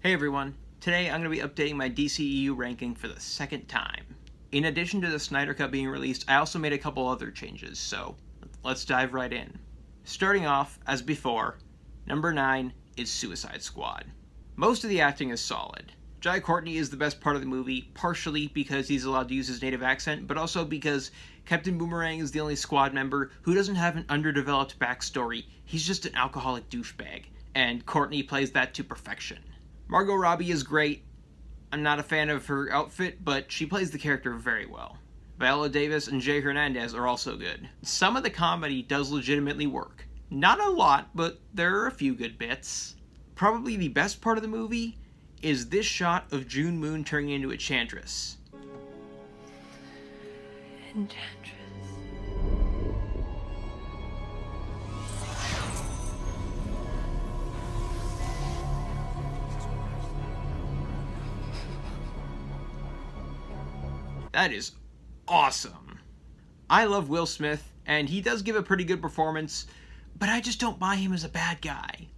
Hey everyone, today I'm going to be updating my DCEU ranking for the second time. In addition to the Snyder Cut being released, I also made a couple other changes, so let's dive right in. Starting off, as before, number 9 is Suicide Squad. Most of the acting is solid. Jai Courtney is the best part of the movie, partially because he's allowed to use his native accent, but also because Captain Boomerang is the only squad member who doesn't have an underdeveloped backstory. He's just an alcoholic douchebag, and Courtney plays that to perfection. Margot Robbie is great. I'm not a fan of her outfit, but she plays the character very well. Viola Davis and Jay Hernandez are also good. Some of the comedy does legitimately work. Not a lot, but there are a few good bits. Probably the best part of the movie is this shot of June Moon turning into a Enchantress. Enchantress. That is awesome. I love Will Smith, and he does give a pretty good performance, but I just don't buy him as a bad guy.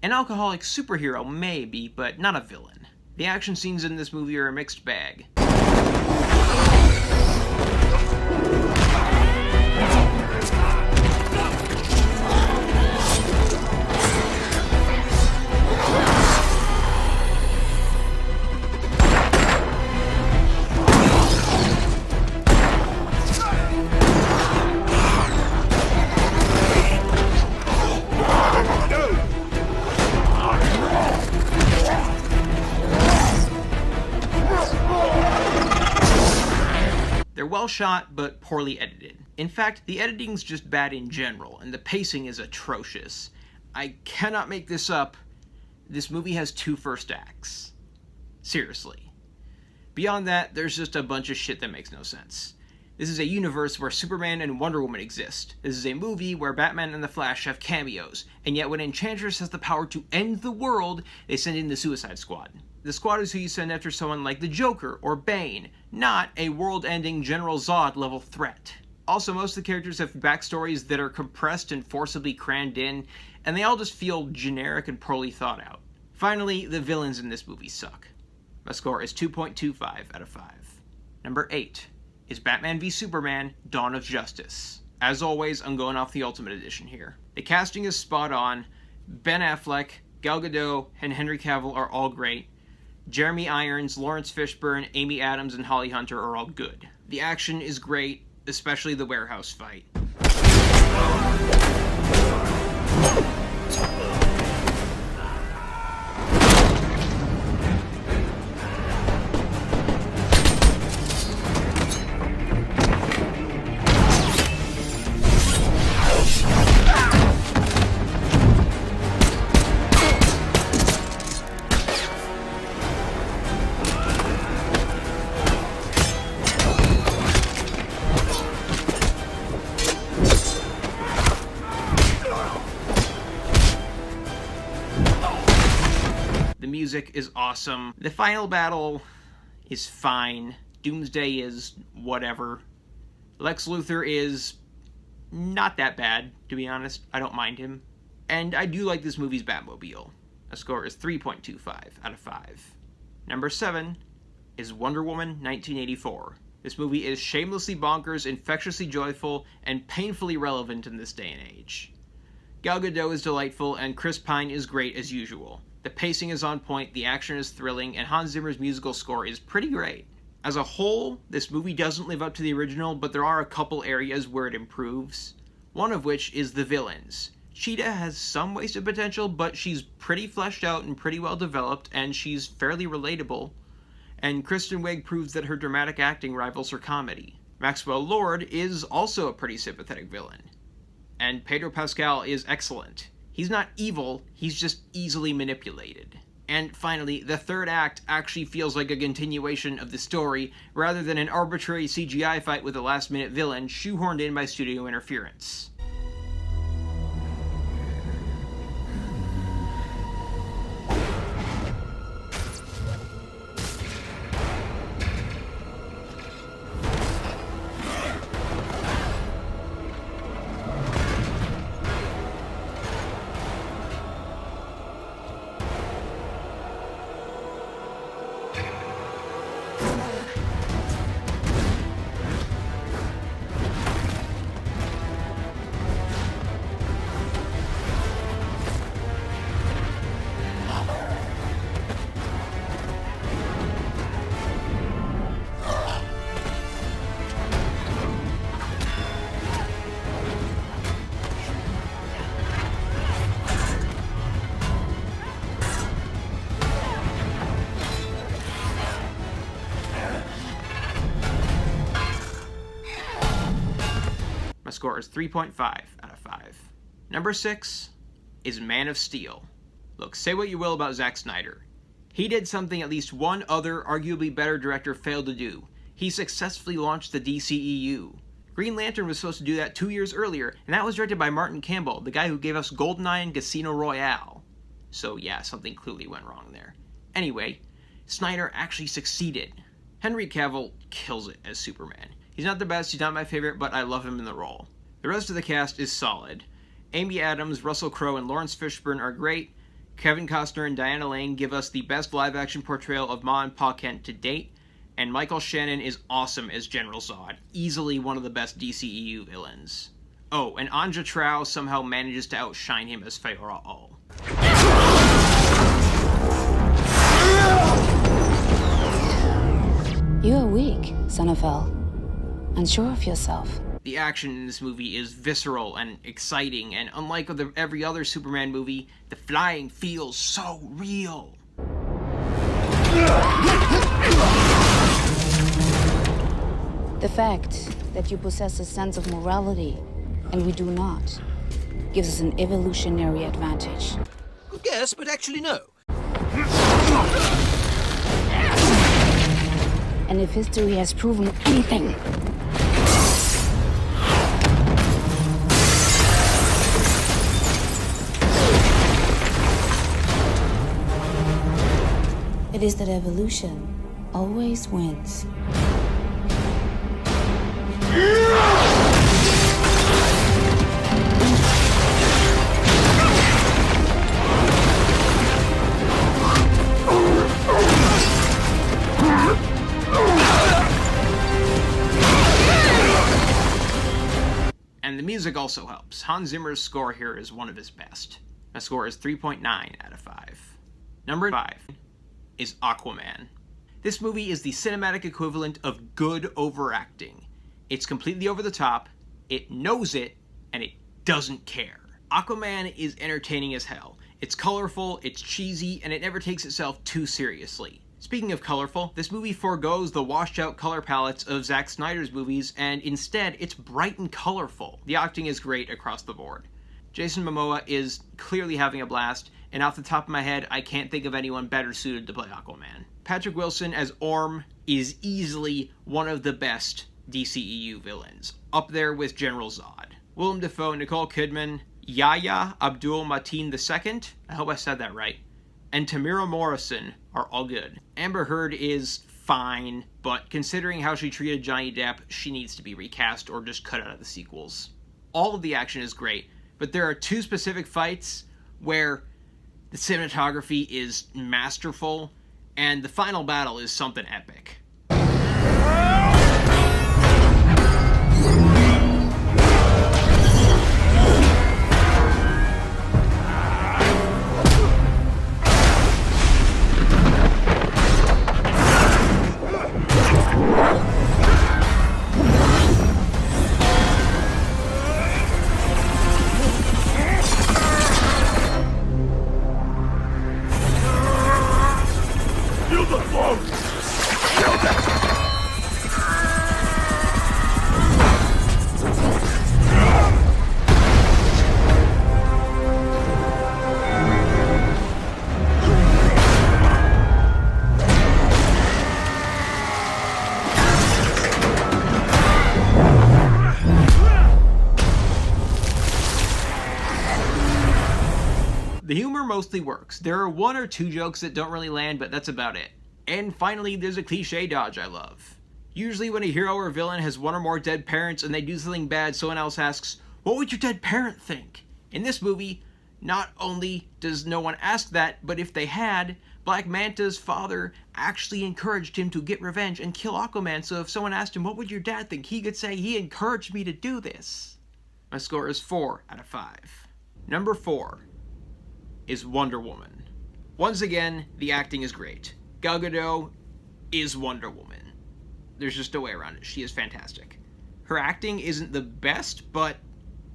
An alcoholic superhero, maybe, but not a villain. The action scenes in this movie are a mixed bag. They're well shot, but poorly edited. In fact, the editing's just bad in general, and the pacing is atrocious. I cannot make this up. This movie has 2 first acts. Seriously. Beyond that, there's just a bunch of shit that makes no sense. This is a universe where Superman and Wonder Woman exist. This is a movie where Batman and the Flash have cameos, and yet when Enchantress has the power to end the world, they send in the Suicide Squad. The Squad is who you send after someone like the Joker or Bane, not a world-ending General Zod-level threat. Also, most of the characters have backstories that are compressed and forcibly crammed in, and they all just feel generic and poorly thought out. Finally, the villains in this movie suck. My score is 2.25 out of 5. Number 8 is Batman v Superman: Dawn of Justice. As always, I'm going off the Ultimate Edition here. The casting is spot on. Ben Affleck, Gal Gadot, and Henry Cavill are all great. Jeremy Irons, Lawrence Fishburne, Amy Adams, and Holly Hunter are all good. The action is great, especially the warehouse fight. The music is awesome. The final battle is fine. Doomsday is whatever. Lex Luthor is not that bad, to be honest. I don't mind him. And I do like this movie's Batmobile. A score is 3.25 out of 5. Number 7 is Wonder Woman 1984. This movie is shamelessly bonkers, infectiously joyful, and painfully relevant in this day and age. Gal Gadot is delightful, and Chris Pine is great as usual. The pacing is on point, the action is thrilling, and Hans Zimmer's musical score is pretty great. As a whole, this movie doesn't live up to the original, but there are a couple areas where it improves. One of which is the villains. Cheetah has some wasted potential, but she's pretty fleshed out and pretty well developed, and she's fairly relatable. And Kristen Wiig proves that her dramatic acting rivals her comedy. Maxwell Lord is also a pretty sympathetic villain. And Pedro Pascal is excellent. He's not evil, he's just easily manipulated. And finally, the third act actually feels like a continuation of the story, rather than an arbitrary CGI fight with a last-minute villain shoehorned in by studio interference. My score is 3.5 out of 5. Number 6 is Man of Steel. Look, say what you will about Zack Snyder. He did something at least one other, arguably better director failed to do. He successfully launched the DCEU. Green Lantern was supposed to do that 2 years earlier, and that was directed by Martin Campbell, the guy who gave us GoldenEye and Casino Royale. So yeah, something clearly went wrong there. Anyway, Snyder actually succeeded. Henry Cavill kills it as Superman. He's not the best, he's not my favorite, but I love him in the role. The rest of the cast is solid. Amy Adams, Russell Crowe, and Lawrence Fishburne are great. Kevin Costner and Diana Lane give us the best live-action portrayal of Ma and Pa Kent to date, and Michael Shannon is awesome as General Zod, easily one of the best DCEU villains. Oh, and Anja Trow somehow manages to outshine him as Feyre All. You are weak, son of El. Unsure of yourself. The action in this movie is visceral and exciting, and unlike every other Superman movie, the flying feels so real. The fact that you possess a sense of morality, and we do not, gives us an evolutionary advantage. Yes, but actually no. And if history has proven anything, it is that evolution always wins. And the music also helps. Hans Zimmer's score here is one of his best. My score is 3.9 out of 5. Number 5 is Aquaman. This movie is the cinematic equivalent of good overacting. It's completely over the top, it knows it, and it doesn't care. Aquaman is entertaining as hell. It's colorful, it's cheesy, and it never takes itself too seriously. Speaking of colorful, this movie forgoes the washed-out color palettes of Zack Snyder's movies, and instead, it's bright and colorful. The acting is great across the board. Jason Momoa is clearly having a blast, and off the top of my head, I can't think of anyone better suited to play Aquaman. Patrick Wilson as Orm is easily one of the best DCEU villains, up there with General Zod. Willem Dafoe, Nicole Kidman, Yahya Abdul-Mateen II, I hope I said that right, and Tamira Morrison are all good. Amber Heard is fine, but considering how she treated Johnny Depp, she needs to be recast or just cut out of the sequels. All of the action is great, but there are two specific fights where the cinematography is masterful, and the final battle is something epic. The humor mostly works. There are one or two jokes that don't really land, but that's about it. And finally, there's a cliche dodge I love. Usually when a hero or villain has one or more dead parents and they do something bad, someone else asks, "What would your dead parent think?" In this movie, not only does no one ask that, but if they had, Black Manta's father actually encouraged him to get revenge and kill Aquaman, so if someone asked him, what would your dad think, he could say, he encouraged me to do this. My score is 4 out of 5. Number 4 is Wonder Woman. Once again, the acting is great. Gal Gadot is Wonder Woman. There's just no way around it. She is fantastic. Her acting isn't the best, but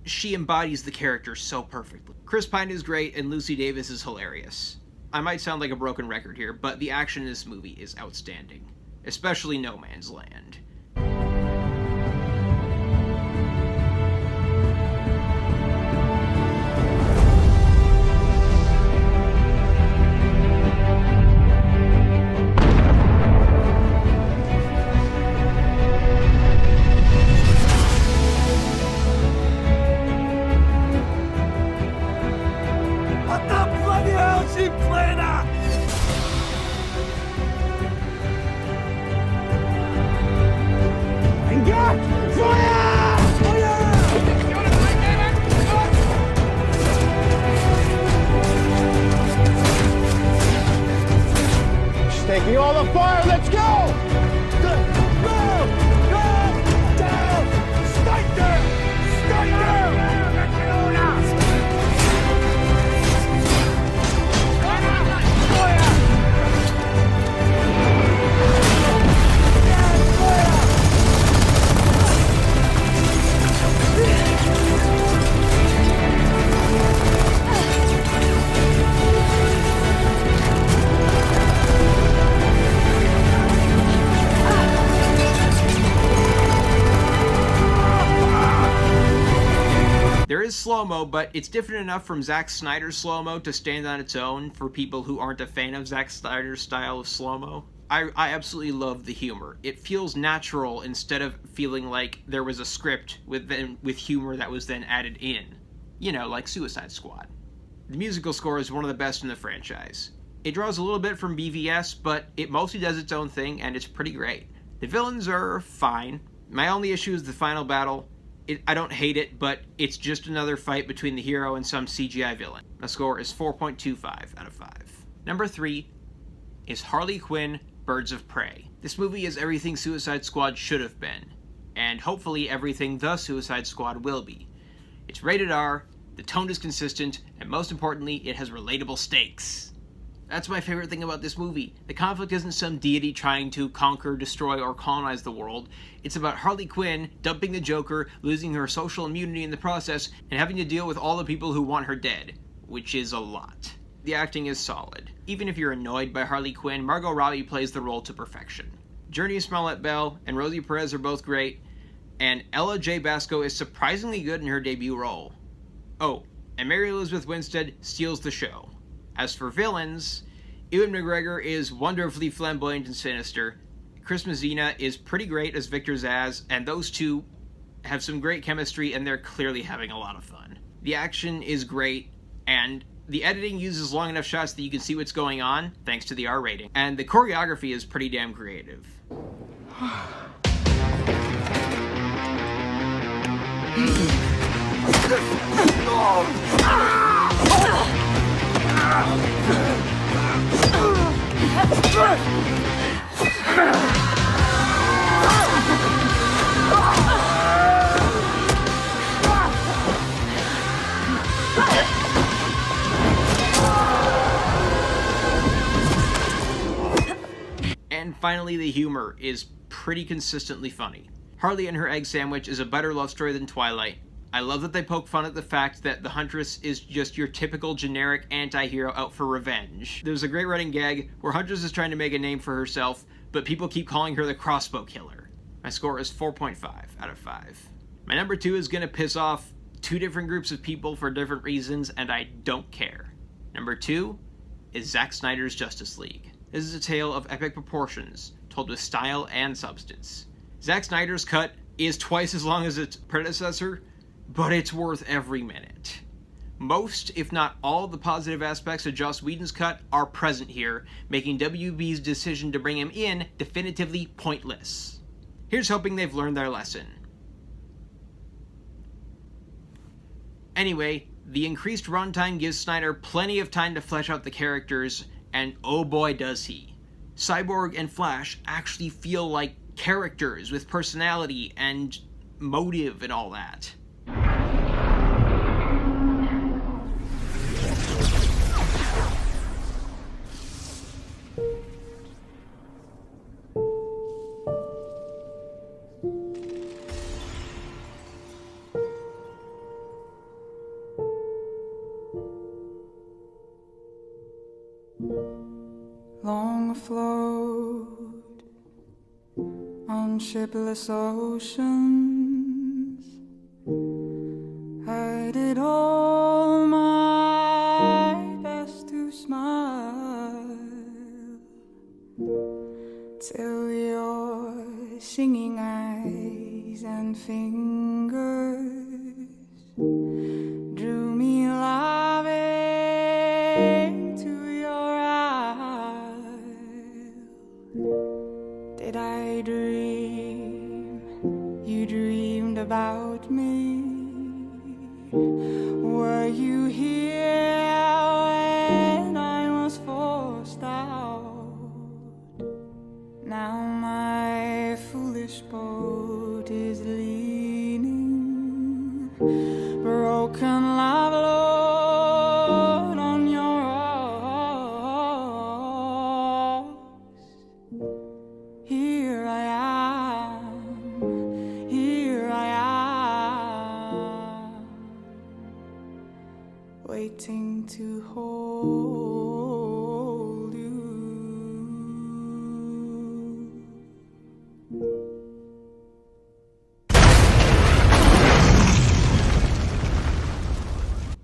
she embodies the character so perfectly. Chris Pine is great, and Lucy Davis is hilarious. I might sound like a broken record here, but the action in this movie is outstanding. Especially No Man's Land. Taking all the fire, let's go! There is slow-mo, but it's different enough from Zack Snyder's slow-mo to stand on its own for people who aren't a fan of Zack Snyder's style of slow-mo. I absolutely love the humor. It feels natural instead of feeling like there was a script with humor that was then added in. You know, like Suicide Squad. The musical score is one of the best in the franchise. It draws a little bit from BVS, but it mostly does its own thing, and it's pretty great. The villains are fine. My only issue is the final battle. I don't hate it, but it's just another fight between the hero and some CGI villain. My score is 4.25 out of 5. Number 3 is Harley Quinn, Birds of Prey. This movie is everything Suicide Squad should have been, and hopefully everything The Suicide Squad will be. It's rated R, the tone is consistent, and most importantly, it has relatable stakes. That's my favorite thing about this movie. The conflict isn't some deity trying to conquer, destroy, or colonize the world. It's about Harley Quinn dumping the Joker, losing her social immunity in the process, and having to deal with all the people who want her dead, which is a lot. The acting is solid. Even if you're annoyed by Harley Quinn, Margot Robbie plays the role to perfection. Journey Smollett-Bell and Rosie Perez are both great, and Ella J. Basco is surprisingly good in her debut role. Oh, and Mary Elizabeth Winstead steals the show. As for villains, Ewan McGregor is wonderfully flamboyant and sinister. Chris Messina is pretty great as Victor Zsasz, and those two have some great chemistry, and they're clearly having a lot of fun. The action is great, and the editing uses long enough shots that you can see what's going on, thanks to the R rating. And the choreography is pretty damn creative. And finally, the humor is pretty consistently funny. Harley and her egg sandwich is a better love story than Twilight. I love that they poke fun at the fact that the Huntress is just your typical generic anti-hero out for revenge. There's a great running gag where Huntress is trying to make a name for herself, but people keep calling her the crossbow killer. My score is 4.5 out of 5. My number 2 is gonna piss off two different groups of people for different reasons, and I don't care. Number 2 is Zack Snyder's Justice League. This is a tale of epic proportions, told with style and substance. Zack Snyder's cut is twice as long as its predecessor, but it's worth every minute. Most, if not all, the positive aspects of Joss Whedon's cut are present here, making WB's decision to bring him in definitively pointless. Here's hoping they've learned their lesson. Anyway, the increased runtime gives Snyder plenty of time to flesh out the characters, and oh boy does he. Cyborg and Flash actually feel like characters with personality and motive and all that. Long afloat on shipless oceans, I did all my best to smile till your singing eyes and fingers drew me loving to your isle. Did I dream you dreamed about me? Were you here when I was forced out? Now my foolish boat is leaning, broken love load on your rocks. Here I am, waiting to hold you.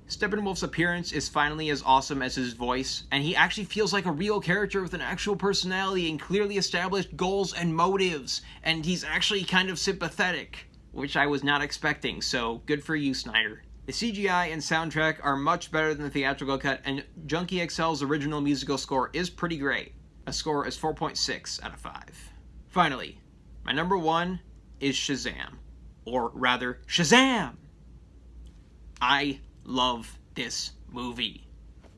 Steppenwolf's appearance is finally as awesome as his voice, and he actually feels like a real character with an actual personality and clearly established goals and motives, and he's actually kind of sympathetic, which I was not expecting, so good for you, Snyder. The CGI and soundtrack are much better than the theatrical cut, and Junkie XL's original musical score is pretty great. A score is 4.6 out of 5. Finally, my number 1 is Shazam. Or rather, Shazam! I love this movie.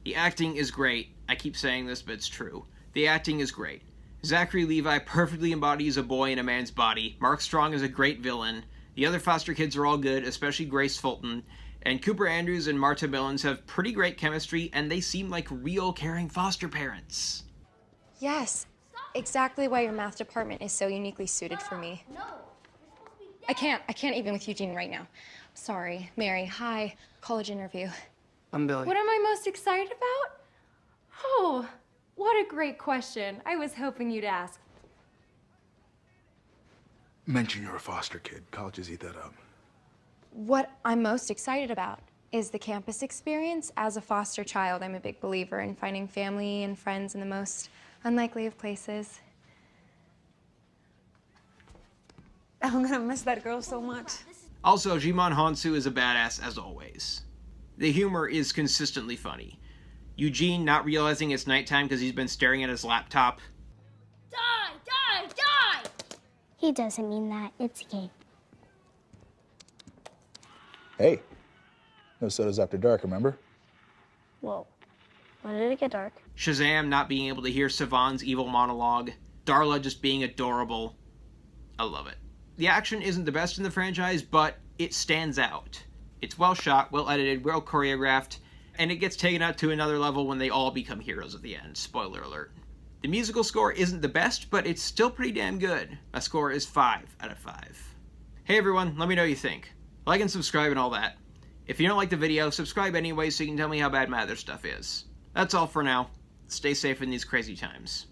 The acting is great. I keep saying this, but it's true. The acting is great. Zachary Levi perfectly embodies a boy in a man's body. Mark Strong is a great villain. The other foster kids are all good, especially Grace Fulton. And Cooper Andrews and Marta Billins have pretty great chemistry, and they seem like real caring foster parents. Yes, exactly why your math department is so uniquely suited for me. I can't even with Eugene right now. Sorry. Mary, hi. College interview. I'm Billy. What am I most excited about? Oh, what a great question. I was hoping you'd ask. Mention you're a foster kid. Colleges eat that up. What I'm most excited about is the campus experience. As a foster child, I'm a big believer in finding family and friends in the most unlikely of places. I'm gonna miss that girl so much. Also, Jimon Honsu is a badass as always. The humor is consistently funny. Eugene not realizing it's nighttime because he's been staring at his laptop. Die! Die! Die! He doesn't mean that. It's a game. Hey, no sodas after dark, remember? Whoa. When did it get dark? Shazam not being able to hear Savan's evil monologue. Darla just being adorable. I love it. The action isn't the best in the franchise, but it stands out. It's well shot, well edited, well choreographed, and it gets taken up to another level when they all become heroes at the end. Spoiler alert. The musical score isn't the best, but it's still pretty damn good. My score is 5 out of 5. Hey everyone, let me know what you think. Like and subscribe and all that. If you don't like the video, subscribe anyway so you can tell me how bad my other stuff is. That's all for now. Stay safe in these crazy times.